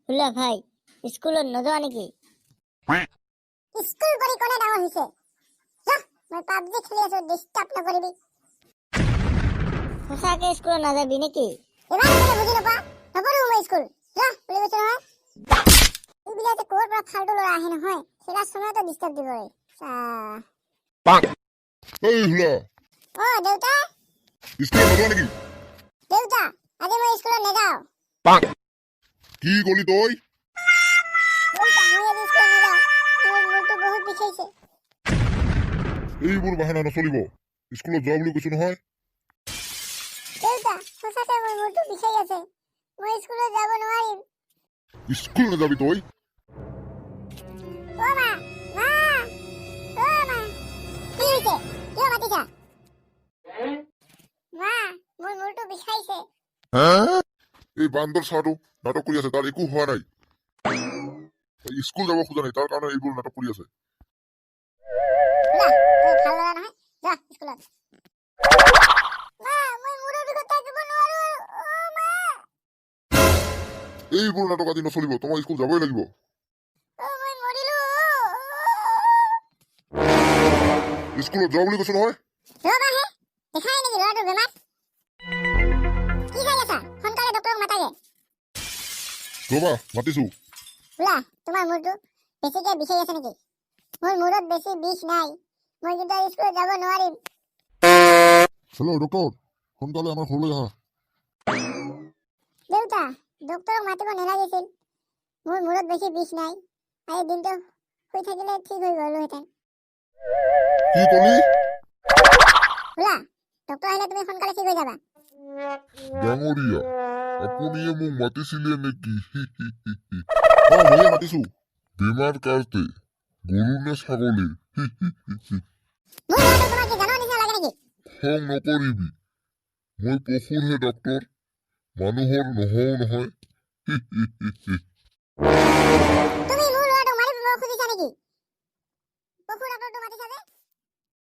হুলা ভাই স্কুলত নযোৱা নেকি? স্কুল কৰি কোনে ডাঙৰ হৈছে? মই পাবজি খেলি আছো, ডিস্টাৰ্ব নকৰিবি। সঁচাকে স্কুলত নাযাবি নেকি? এবাৰ কোনে বুজি নাপা? নপঢ়ো মই স্কুল। বুলি কৈছো নহয়। এইবিলাক যে ক'ৰ পৰা ফাল্টু ল'ৰা আহে নহয়, সেইটা সময়তে ডিস্টাৰ্ব দিব ৰে। এই হুলা দেউতা স্কুলত নযোৱা নেকি? দেউতা আজি মই স্কুলত নাযাওঁ। কি কলি তই? দেউতা মই আজি স্কুলত নাযাওঁ, মোৰ মূৰটো বহুত বিষাইছে। এইবোৰ বাহানা নচলিব। স্কুলত যোৱা বুলি কৈছো নহয়। দেউতা সঁচাকে মোৰ মূৰটো বিষাই আছে, মই স্কুলত যাব নোৱাৰিম। স্কুল নাযাবি তই? মা মা মা মা কি হৈছে? কিয় মাতিছা? মা মোৰ মূৰটো বিষাইছে। এই বান্দৰ চাহটো নাটক কৰি আছে, তাৰ একো হোৱা নাই। স্কুল যাব খোজা নাই, তাৰ কাৰণে এইবোৰ নাটক কৰি আছে। তই ভাল ল'ৰা নহয়, যা স্কুলত। মা মই মূৰৰ বিষত থাকিব নোৱাৰো। মা এইবোৰ নাটক আজি নচলিব, তোমাৰ স্কুল যাবই লাগিব। মই মৰিলো। স্কুলত যোৱা বুলি কৈছো নহয়। ৰবাহে, দেখাই নেকি ল'ৰাটোৰ বেমাৰ? কি চাই আছা? সোনকালে ডক্টৰক মাতাগে। ৰবা মাতিছো। বোলা তোমাৰ মূৰটো বেছিকে বিষাই আছে নেকি? মোৰ মূৰত বেছি বিষ নাই, মই কিন্তু স্কুলত যাব নোৱাৰিম। হেল্ল' ডক্টৰ, সোনকালে আমাৰ ঘৰলৈ আহা। দেউতা ডক্টৰক মাতিব নালাগিছিল, মোৰ মূৰত বেছি বিষ নাই। আজি দিনটো শুই থাকিলে ঠিক হৈ গ'লোহেঁতেন। কি কলি? বোলা ডক্টৰ আহিলে তুমি সোনকালে ঠিক হৈ যাবা। ডাঙৰীয়া, আপুনিয়ে মোক মাতিছিলে নেকি? ময়ে মাতিছো। বেমাৰ কাৰ্তে গৰু নে ছাগলী? মোৰ ল'ৰাটোক তোমাৰ কি জানৰ নিচিনা লাগে নেকি? খং নকৰিবি, মই পশুৰহে ডক্টৰ, মানুহৰ নহও নহয়। তুমি মোৰ ল'ৰাটোক মাৰিব খুজিছা নেকি? পশু ডক্টৰটো মাতিছা যে?